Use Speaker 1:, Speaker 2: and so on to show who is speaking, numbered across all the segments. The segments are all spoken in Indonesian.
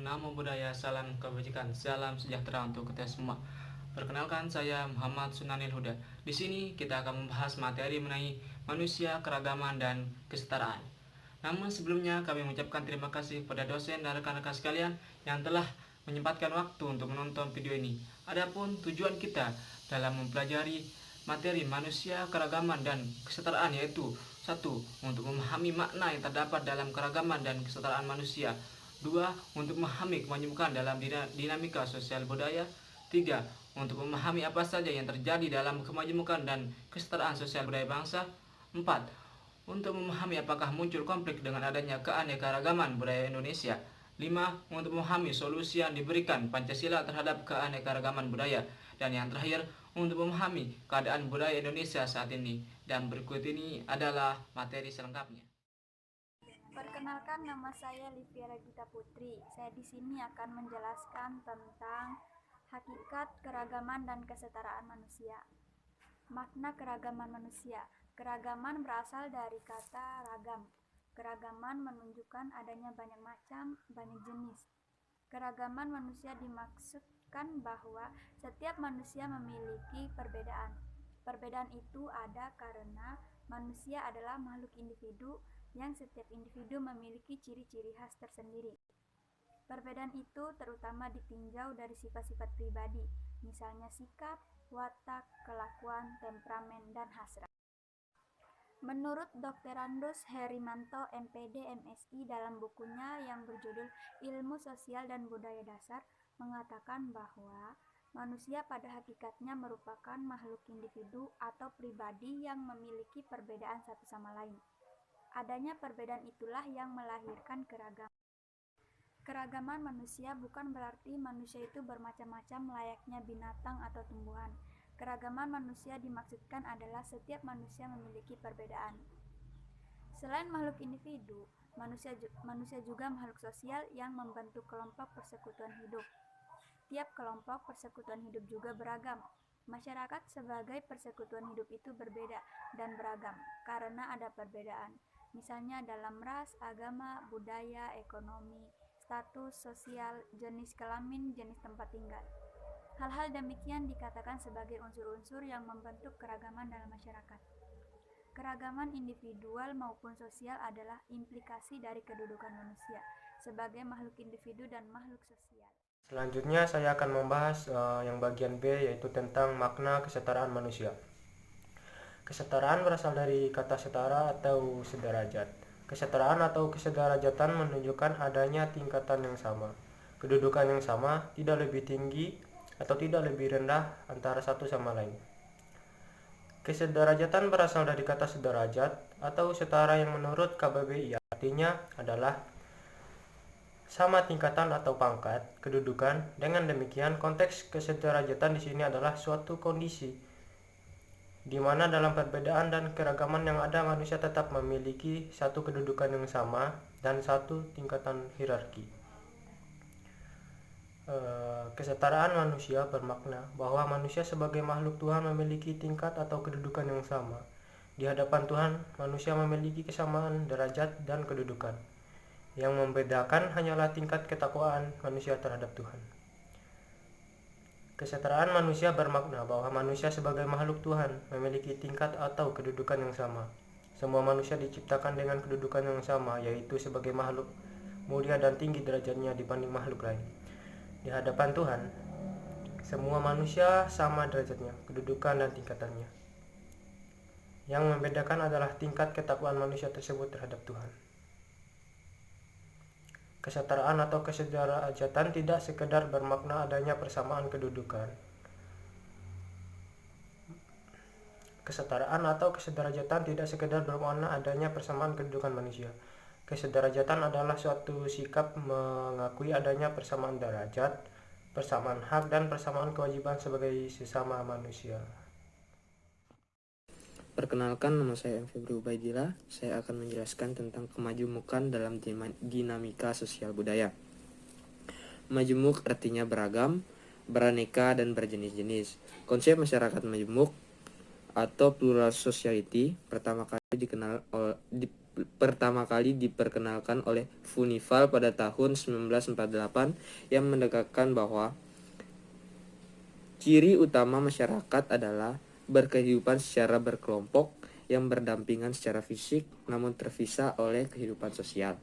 Speaker 1: Namo Buddhaya, salam kebajikan, salam sejahtera untuk kita semua. Perkenalkan, saya Muhammad Sunanil Huda. Di sini kita akan membahas materi mengenai manusia, keragaman, dan kesetaraan. Namun sebelumnya kami mengucapkan terima kasih kepada dosen dan rekan-rekan sekalian yang telah menyempatkan waktu untuk menonton video ini. Adapun tujuan kita dalam mempelajari materi manusia, keragaman, dan kesetaraan yaitu: 1. Untuk memahami makna yang terdapat dalam keragaman dan kesetaraan manusia. 2. Untuk memahami kemajemukan dalam dinamika sosial budaya. 3. Untuk memahami apa saja yang terjadi dalam kemajemukan dan kesetaraan sosial budaya bangsa. 4. Untuk memahami apakah muncul konflik dengan adanya keanekaragaman budaya Indonesia. 5. Untuk memahami solusi yang diberikan Pancasila terhadap keanekaragaman budaya. Dan yang terakhir, untuk memahami keadaan budaya Indonesia saat ini. Dan berikut ini adalah materi selengkapnya.
Speaker 2: Perkenalkan, nama saya Livia Regita Putri. Saya di sini akan menjelaskan tentang hakikat keragaman dan kesetaraan manusia. Makna keragaman manusia. Keragaman berasal dari kata ragam. Keragaman menunjukkan adanya banyak macam, banyak jenis. Keragaman manusia dimaksudkan bahwa setiap manusia memiliki perbedaan. Perbedaan itu ada karena manusia adalah makhluk individu yang setiap individu memiliki ciri-ciri khas tersendiri. Perbedaan itu terutama ditinjau dari sifat-sifat pribadi, misalnya sikap, watak, kelakuan, temperamen, dan hasrat. Menurut Dr. Randos Herimanto, MPD, MSI, dalam bukunya yang berjudul Ilmu Sosial dan Budaya Dasar, mengatakan bahwa manusia pada hakikatnya merupakan makhluk individu atau pribadi yang memiliki perbedaan satu sama lain. Adanya perbedaan itulah yang melahirkan keragaman. Keragaman manusia bukan berarti manusia itu bermacam-macam layaknya binatang atau tumbuhan. Keragaman manusia dimaksudkan adalah setiap manusia memiliki perbedaan. Selain makhluk individu, manusia juga makhluk sosial yang membentuk kelompok persekutuan hidup. Tiap kelompok persekutuan hidup juga beragam. Masyarakat sebagai persekutuan hidup itu berbeda dan beragam karena ada perbedaan. Misalnya dalam ras, agama, budaya, ekonomi, status sosial, jenis kelamin, jenis tempat tinggal. Hal-hal demikian dikatakan sebagai unsur-unsur yang membentuk keragaman dalam masyarakat. Keragaman individual maupun sosial adalah implikasi dari kedudukan manusia sebagai makhluk individu dan makhluk sosial.
Speaker 3: Selanjutnya saya akan membahas yang bagian B, yaitu tentang makna kesetaraan manusia. Kesetaraan berasal dari kata setara atau sederajat. Kesetaraan atau kesederajatan menunjukkan adanya tingkatan yang sama, kedudukan yang sama, tidak lebih tinggi atau tidak lebih rendah antara satu sama lain. Kesederajatan berasal dari kata sederajat atau setara yang menurut KBBI artinya adalah sama tingkatan atau pangkat, kedudukan. Dengan demikian, konteks kesederajatan di sini adalah suatu kondisi di mana dalam perbedaan dan keragaman yang ada, manusia tetap memiliki satu kedudukan yang sama dan satu tingkatan hierarki. Kesetaraan manusia bermakna bahwa manusia sebagai makhluk Tuhan memiliki tingkat atau kedudukan yang sama. Di hadapan Tuhan, manusia memiliki kesamaan derajat dan kedudukan. Yang membedakan hanyalah tingkat ketakwaan manusia terhadap Tuhan. Kesetaraan manusia bermakna bahwa manusia sebagai makhluk Tuhan memiliki tingkat atau kedudukan yang sama. Semua manusia diciptakan dengan kedudukan yang sama, yaitu sebagai makhluk mulia dan tinggi derajatnya dibanding makhluk lain. Di hadapan Tuhan, semua manusia sama derajatnya, kedudukan dan tingkatannya. Yang membedakan adalah tingkat ketakwaan manusia tersebut terhadap Tuhan. Kesetaraan atau kesederajatan tidak sekedar bermakna adanya persamaan kedudukan. Kesetaraan atau kesederajatan tidak sekedar bermakna adanya persamaan kedudukan manusia. Kesederajatan adalah suatu sikap mengakui adanya persamaan derajat, persamaan hak, dan persamaan kewajiban sebagai sesama manusia.
Speaker 4: Perkenalkan, nama saya M. Febri Ubaidillah. Saya akan menjelaskan tentang kemajemukan dalam dinamika sosial budaya. Majemuk artinya beragam, beraneka, dan berjenis-jenis. Konsep masyarakat majemuk atau plural society pertama kali pertama kali diperkenalkan oleh Funival pada tahun 1948 yang menekankan bahwa ciri utama masyarakat adalah berkehidupan secara berkelompok yang berdampingan secara fisik namun terpisah oleh kehidupan sosial.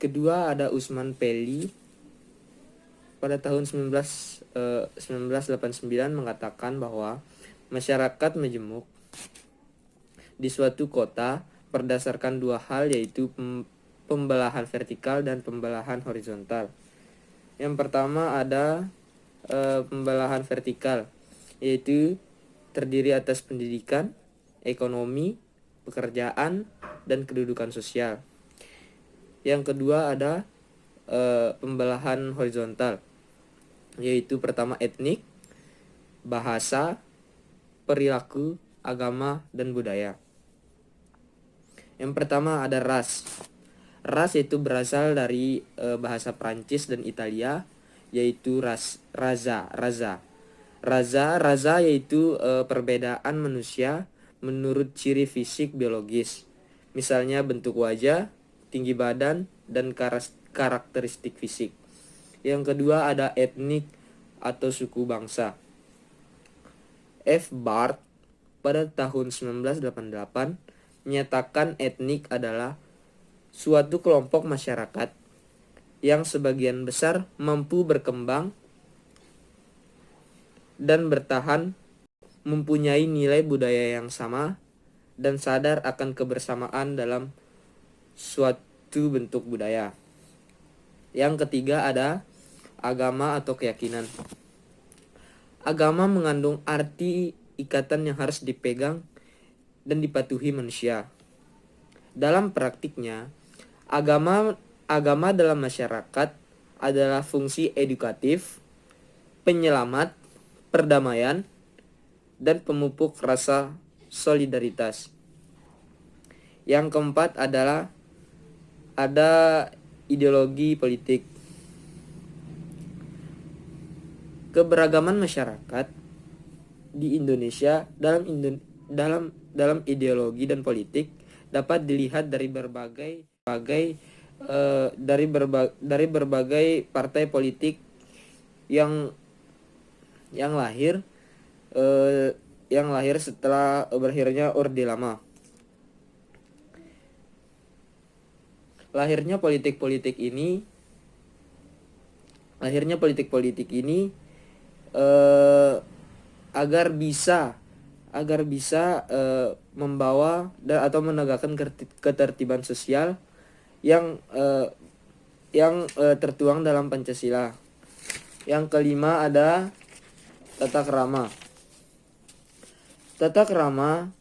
Speaker 4: Kedua ada Usman Peli pada tahun 1989 mengatakan bahwa masyarakat majemuk di suatu kota berdasarkan dua hal, yaitu pembelahan vertikal dan pembelahan horizontal. Yang pertama ada pembelahan vertikal, yaitu terdiri atas pendidikan, ekonomi, pekerjaan, dan kedudukan sosial. Yang kedua ada pembelahan horizontal, yaitu pertama etnik, bahasa, perilaku, agama, dan budaya. Yang pertama ada ras. Ras itu berasal dari bahasa Prancis dan Italia, yaitu raza. Raza yaitu perbedaan manusia menurut ciri fisik biologis. Misalnya bentuk wajah, tinggi badan, dan karakteristik fisik. Yang kedua ada etnik atau suku bangsa. F. Bart pada tahun 1988 menyatakan etnik adalah suatu kelompok masyarakat yang sebagian besar mampu berkembang dan bertahan, mempunyai nilai budaya yang sama, dan sadar akan kebersamaan dalam suatu bentuk budaya. Yang ketiga ada agama atau keyakinan. Agama mengandung arti ikatan yang harus dipegang dan dipatuhi manusia. Dalam praktiknya, agama dalam masyarakat adalah fungsi edukatif, penyelamat, perdamaian, dan pemupuk rasa solidaritas. Yang keempat adalah ada ideologi politik. Keberagaman masyarakat di Indonesia dalam ideologi dan politik dapat dilihat dari berbagai partai politik yang lahir setelah berakhirnya Orde Lama. Lahirnya politik-politik ini agar bisa membawa atau menegakkan ketertiban sosial yang tertuang dalam Pancasila. Yang kelima ada tata krama. Tata krama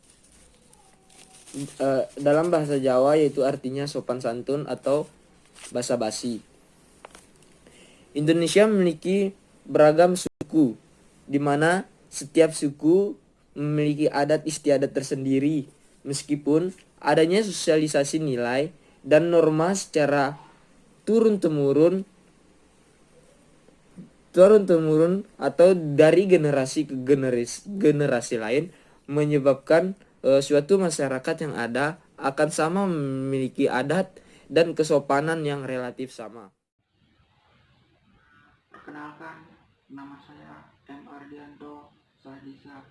Speaker 4: dalam bahasa Jawa yaitu artinya sopan santun atau basa-basi. Indonesia memiliki beragam suku, di mana setiap suku memiliki adat istiadat tersendiri, meskipun adanya sosialisasi nilai dan norma secara turun-temurun atau dari generasi ke generasi lain, menyebabkan suatu masyarakat yang ada akan sama memiliki adat dan kesopanan yang relatif sama.
Speaker 5: Perkenalkan, nama saya M. Ardianto Sahdisa.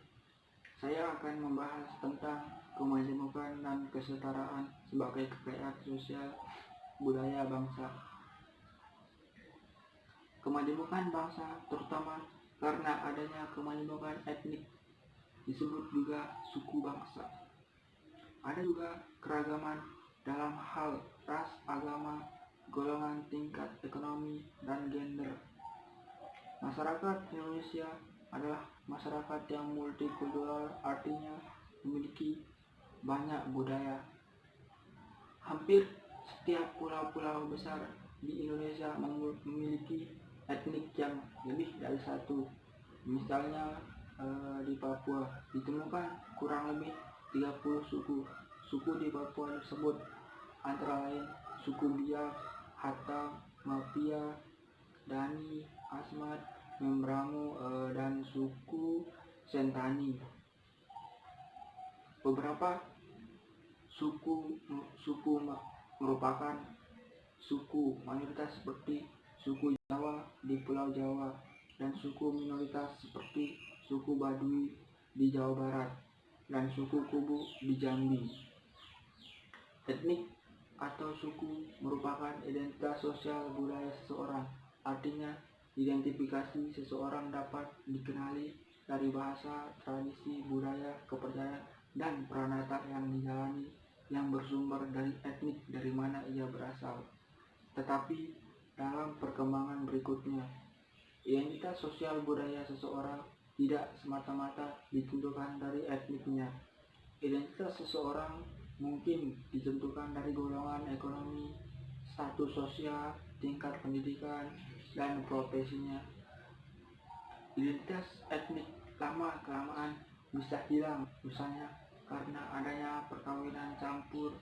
Speaker 5: Saya akan membahas tentang kemajemukan dan kesetaraan sebagai kekayaan sosial budaya bangsa. Kemajemukan bangsa terutama karena adanya kemajemukan etnik disebut juga suku bangsa. Ada juga keragaman dalam hal ras, agama, golongan, tingkat ekonomi, dan gender. Masyarakat Indonesia adalah masyarakat yang multikultural, artinya memiliki banyak budaya. Hampir setiap pulau-pulau besar di Indonesia memiliki etnik yang lebih dari satu. Misalnya di Papua ditemukan kurang lebih 30 suku. Suku di Papua tersebut antara lain suku Biak, Hatam, Mapia, Dani, Asmat, Membramo, dan suku Sentani. Beberapa Suku merupakan suku mayoritas seperti suku Jawa di Pulau Jawa dan suku minoritas seperti suku Baduy di Jawa Barat dan suku Kubu di Jambi. Etnik atau suku merupakan identitas sosial budaya seseorang. Artinya, identifikasi seseorang dapat dikenali dari bahasa, tradisi, budaya, kepercayaan, dan peranata yang dijalani yang bersumber dari etnik dari mana ia berasal. Tetapi dalam perkembangan berikutnya, identitas sosial budaya seseorang tidak semata-mata ditentukan dari etniknya. Identitas seseorang mungkin ditentukan dari golongan ekonomi, status sosial, tingkat pendidikan, dan profesinya. Identitas etnik lama-kelamaan bisa hilang, misalnya karena adanya perkawinan campur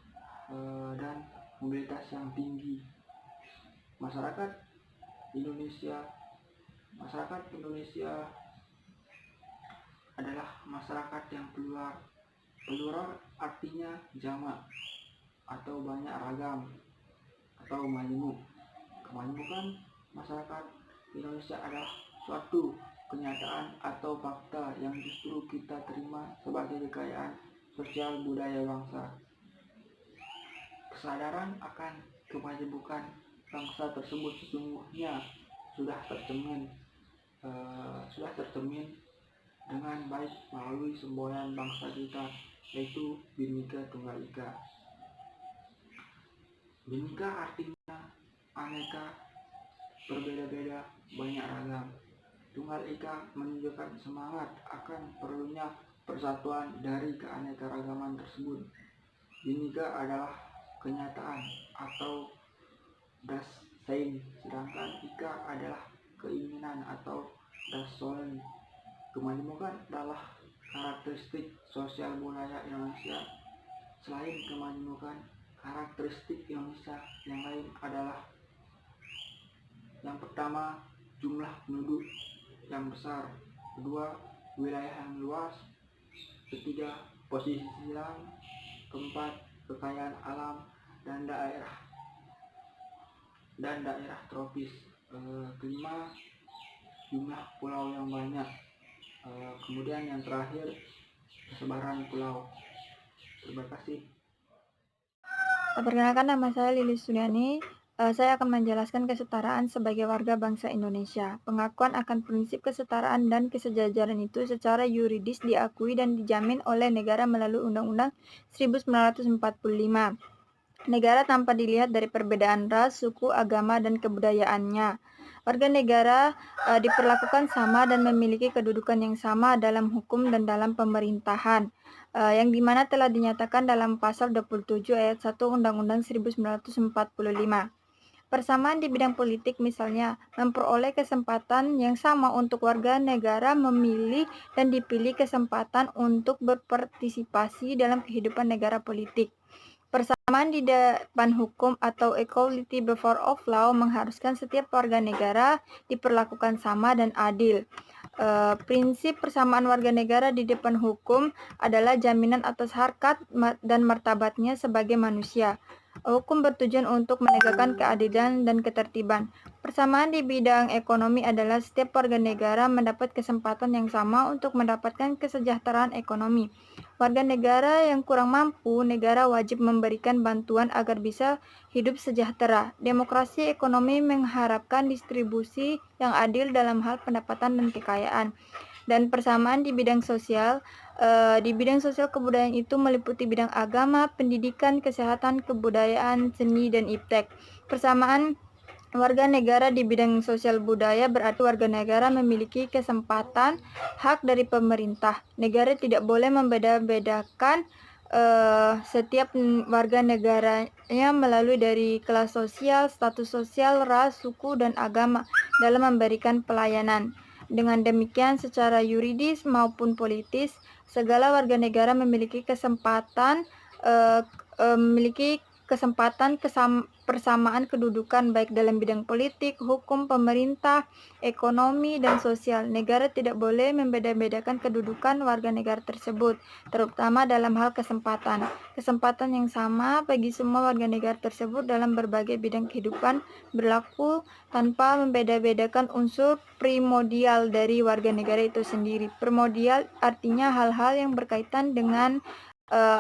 Speaker 5: dan mobilitas yang tinggi. Masyarakat Indonesia adalah masyarakat yang plural. Plural artinya jamak atau banyak ragam atau majemuk. Kemajemukan masyarakat Indonesia adalah suatu kenyataan atau fakta yang justru kita terima sebagai kekayaan sosial budaya bangsa. Kesadaran akan kemajemukan bangsa tersebut sesungguhnya sudah tercermin dengan baik melalui semboyan bangsa kita, yaitu Bhinneka Tunggal Ika. Bhinneka artinya aneka, berbeda-beda, banyak ragam. Tunggal Ika menunjukkan semangat akan perlunya persatuan dari keanekaragaman tersebut. Bhinneka adalah kenyataan atau Dasein, sedangkan Ika adalah keinginan atau Dasein. Kemajemukan adalah karakteristik sosial budaya Indonesia. Selain kemajemukan, karakteristik Indonesia yang lain adalah: yang pertama, jumlah penduduk yang besar; kedua, wilayah yang luas; ketiga, posisi silang; keempat, kekayaan alam dan daerah tropis; kelima, jumlah pulau yang banyak; kemudian yang terakhir, persebaran pulau. Terima kasih.
Speaker 2: Perkenalkan, nama saya Lilis Sudiani. Saya akan menjelaskan kesetaraan sebagai warga bangsa Indonesia. Pengakuan akan prinsip kesetaraan dan kesejajaran itu secara yuridis diakui dan dijamin oleh negara melalui Undang-Undang 1945. Negara tanpa dilihat dari perbedaan ras, suku, agama, dan kebudayaannya. Warga negara diperlakukan sama dan memiliki kedudukan yang sama dalam hukum dan dalam pemerintahan, yang dimana telah dinyatakan dalam pasal 27 ayat 1 Undang-Undang 1945. Persamaan di bidang politik, misalnya memperoleh kesempatan yang sama untuk warga negara memilih dan dipilih, kesempatan untuk berpartisipasi dalam kehidupan negara politik. Persamaan di depan hukum atau equality before of law mengharuskan setiap warga negara diperlakukan sama dan adil. Prinsip persamaan warga negara di depan hukum adalah jaminan atas harkat dan martabatnya sebagai manusia. Hukum bertujuan untuk menegakkan keadilan dan ketertiban. Persamaan di bidang ekonomi adalah setiap warga negara mendapat kesempatan yang sama untuk mendapatkan kesejahteraan ekonomi. Warga negara yang kurang mampu, negara wajib memberikan bantuan agar bisa hidup sejahtera. Demokrasi ekonomi mengharapkan distribusi yang adil dalam hal pendapatan dan kekayaan. Dan persamaan di bidang sosial, kebudayaan itu meliputi bidang agama, pendidikan, kesehatan, kebudayaan, seni, dan iptek. Persamaan warga negara di bidang sosial budaya berarti warga negara memiliki kesempatan, hak dari pemerintah. Negara tidak boleh membeda-bedakan setiap warga negaranya melalui dari kelas sosial, status sosial, ras, suku, dan agama dalam memberikan pelayanan. Dengan demikian, secara yuridis maupun politis, segala warga negara memiliki kesempatan, memiliki persamaan kedudukan baik dalam bidang politik, hukum, pemerintah, ekonomi, dan sosial. Negara tidak boleh membeda-bedakan kedudukan warga negara tersebut, terutama dalam hal kesempatan. Kesempatan yang sama bagi semua warga negara tersebut dalam berbagai bidang kehidupan berlaku tanpa membeda-bedakan unsur primordial dari warga negara itu sendiri. Primordial artinya hal-hal yang berkaitan dengan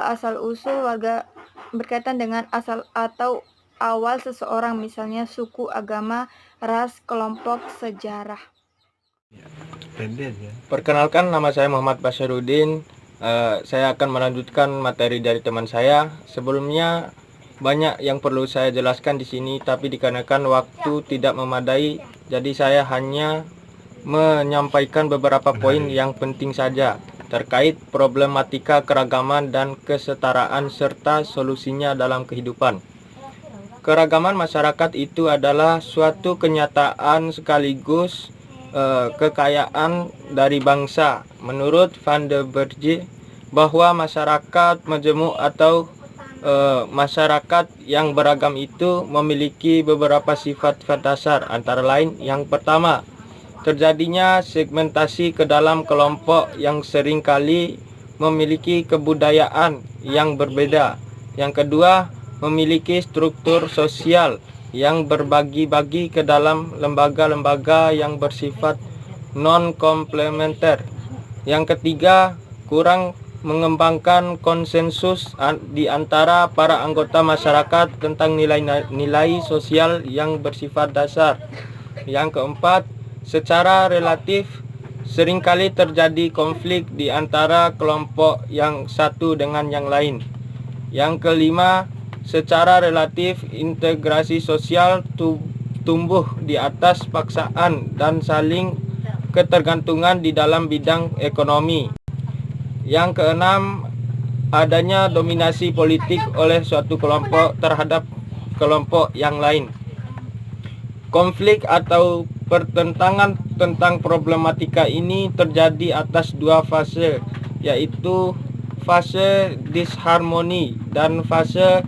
Speaker 2: asal-usul warga, berkaitan dengan asal atau awal seseorang, misalnya suku, agama, ras, kelompok, sejarah.
Speaker 3: Perkenalkan, nama saya Muhammad Basyarudin. Saya akan melanjutkan materi dari teman saya. Sebelumnya banyak yang perlu saya jelaskan di sini, tapi dikarenakan waktu tidak memadai, jadi saya hanya menyampaikan beberapa poin yang penting saja terkait problematika keragaman dan kesetaraan serta solusinya dalam kehidupan. Keragaman masyarakat itu adalah suatu kenyataan sekaligus kekayaan dari bangsa. Menurut Van der Berge, bahwa masyarakat majemuk atau masyarakat yang beragam itu memiliki beberapa sifat dasar, antara lain yang pertama, terjadinya segmentasi ke dalam kelompok yang seringkali memiliki kebudayaan yang berbeda. Yang kedua, memiliki struktur sosial yang berbagi-bagi ke dalam lembaga-lembaga yang bersifat non-komplementer. Yang ketiga, kurang mengembangkan konsensus di antara para anggota masyarakat tentang nilai-nilai sosial yang bersifat dasar. Yang keempat, secara relatif seringkali terjadi konflik di antara kelompok yang satu dengan yang lain. Yang kelima, secara relatif integrasi sosial tumbuh di atas paksaan dan saling ketergantungan di dalam bidang ekonomi. Yang keenam, adanya dominasi politik oleh suatu kelompok terhadap kelompok yang lain. Konflik atau pertentangan tentang problematika ini terjadi atas dua fase, yaitu fase disharmoni dan fase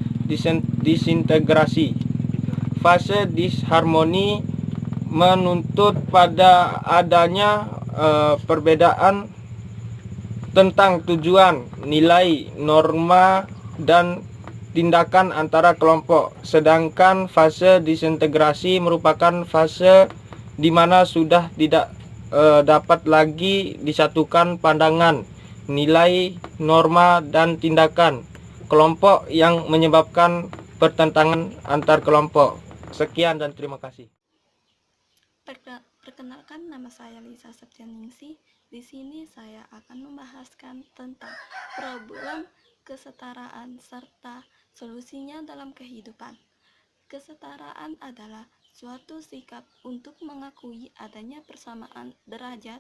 Speaker 3: disintegrasi. Fase disharmoni menuntut pada adanya perbedaan tentang tujuan, nilai, norma, dan tindakan antara kelompok. Sedangkan fase disintegrasi merupakan fase di mana sudah tidak dapat lagi disatukan pandangan, nilai, norma, dan tindakan kelompok yang menyebabkan pertentangan antar kelompok. Sekian dan terima kasih.
Speaker 6: Perkenalkan, nama saya Lisa Septianingsih. Di sini saya akan membahaskan tentang problem kesetaraan serta solusinya dalam kehidupan. Kesetaraan adalah suatu sikap untuk mengakui adanya persamaan derajat,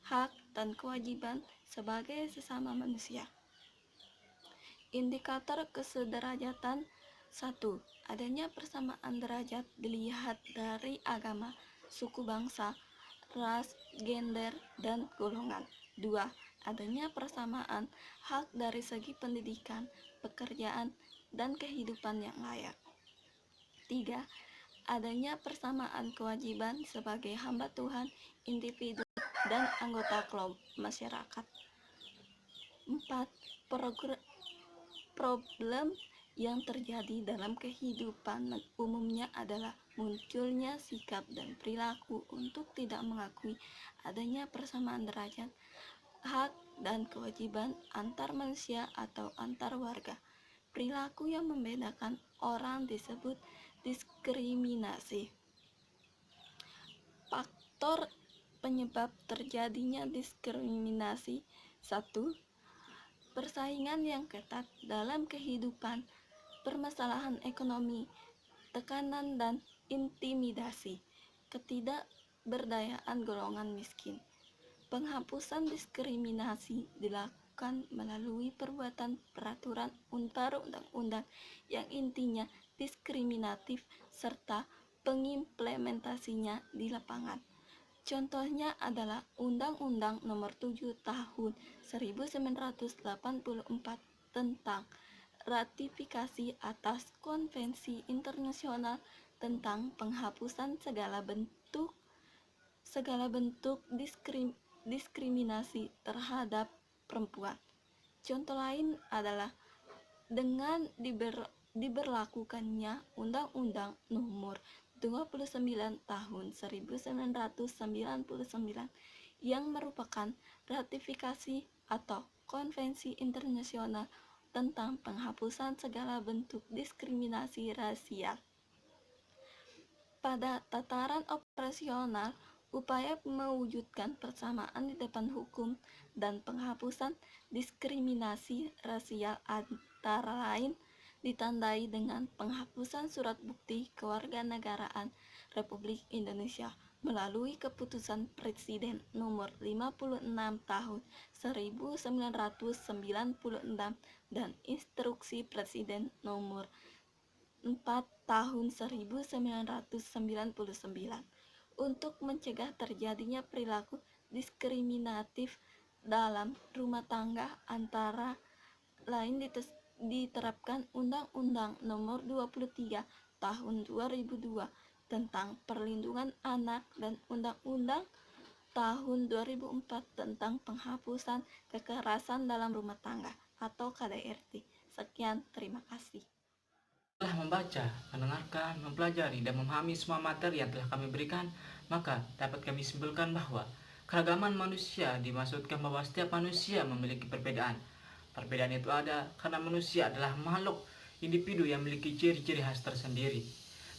Speaker 6: hak, dan kewajiban sebagai sesama manusia. Indikator kesederajatan: 1. Adanya persamaan derajat dilihat dari agama, suku bangsa, ras, gender, dan golongan. 2. Adanya persamaan hak dari segi pendidikan, pekerjaan, dan kehidupan yang layak. 3. Adanya persamaan kewajiban sebagai hamba Tuhan, individu, dan anggota kelompok masyarakat. 4. Problem yang terjadi dalam kehidupan umumnya adalah munculnya sikap dan perilaku untuk tidak mengakui adanya persamaan derajat, hak, dan kewajiban antar manusia atau antar warga. Perilaku yang membedakan orang disebut diskriminasi. Faktor penyebab terjadinya diskriminasi: 1. Persaingan yang ketat dalam kehidupan, permasalahan ekonomi, tekanan dan intimidasi, ketidakberdayaan golongan miskin. Penghapusan diskriminasi dilakukan melalui perbuatan peraturan perundang-undang yang intinya diskriminatif serta pengimplementasinya di lapangan. Contohnya adalah Undang-Undang Nomor 7 Tahun 1984 tentang ratifikasi atas konvensi internasional tentang penghapusan segala bentuk diskriminasi terhadap perempuan. Contoh lain adalah dengan diberlakukannya Undang-Undang Nomor 29 Tahun 1999 yang merupakan ratifikasi atau konvensi internasional tentang penghapusan segala bentuk diskriminasi rasial. Pada tataran operasional, upaya mewujudkan persamaan di depan hukum dan penghapusan diskriminasi rasial antara lain ditandai dengan penghapusan surat bukti kewarganegaraan Republik Indonesia melalui keputusan Presiden nomor 56 tahun 1996 dan instruksi Presiden nomor 4 tahun 1999 untuk mencegah terjadinya perilaku diskriminatif dalam rumah tangga, antara lain diterapkan Undang-Undang Nomor 23 Tahun 2002 tentang Perlindungan Anak dan Undang-Undang Tahun 2004 tentang Penghapusan Kekerasan dalam Rumah Tangga atau KDRT. Sekian, terima kasih.
Speaker 1: Setelah membaca, mendengarkan, mempelajari, dan memahami semua materi yang telah kami berikan, maka dapat kami simpulkan bahwa keragaman manusia dimaksudkan bahwa setiap manusia memiliki perbedaan. Perbedaan itu ada karena manusia adalah makhluk individu yang memiliki ciri-ciri khas tersendiri.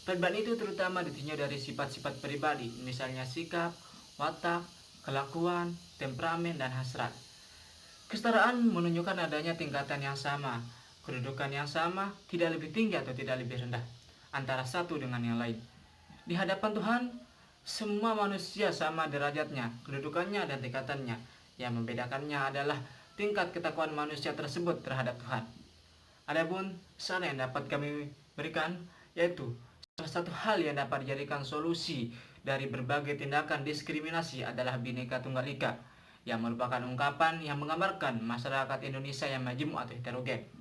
Speaker 1: Perbedaan itu terutama ditinjau dari sifat-sifat pribadi, misalnya sikap, watak, kelakuan, temperamen, dan hasrat. Kesetaraan menunjukkan adanya tingkatan yang sama, kedudukan yang sama, tidak lebih tinggi atau tidak lebih rendah antara satu dengan yang lain. Di hadapan Tuhan, semua manusia sama derajatnya, kedudukannya, dan tingkatannya. Yang membedakannya adalah tingkat ketakwaan manusia tersebut terhadap Tuhan. Adapun saran yang dapat kami berikan yaitu salah satu hal yang dapat dijadikan solusi dari berbagai tindakan diskriminasi adalah Bhinneka Tunggal Ika, yang merupakan ungkapan yang menggambarkan masyarakat Indonesia yang majemuk atau heterogen.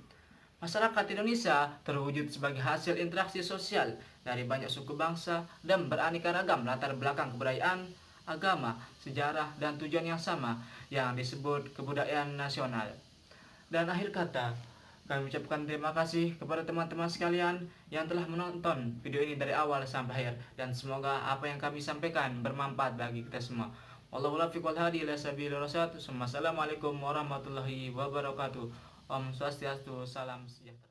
Speaker 1: Masyarakat Indonesia terwujud sebagai hasil interaksi sosial dari banyak suku bangsa dan beraneka ragam latar belakang kebudayaan, agama, sejarah, dan tujuan yang sama yang disebut kebudayaan nasional. Dan akhir kata, kami ucapkan terima kasih kepada teman-teman sekalian yang telah menonton video ini dari awal sampai akhir, dan semoga apa yang kami sampaikan bermanfaat bagi kita semua. Wallahu a'lam bishawab. Assalamualaikum warahmatullahi wabarakatuh. Om Swastiastu, salam sejahtera.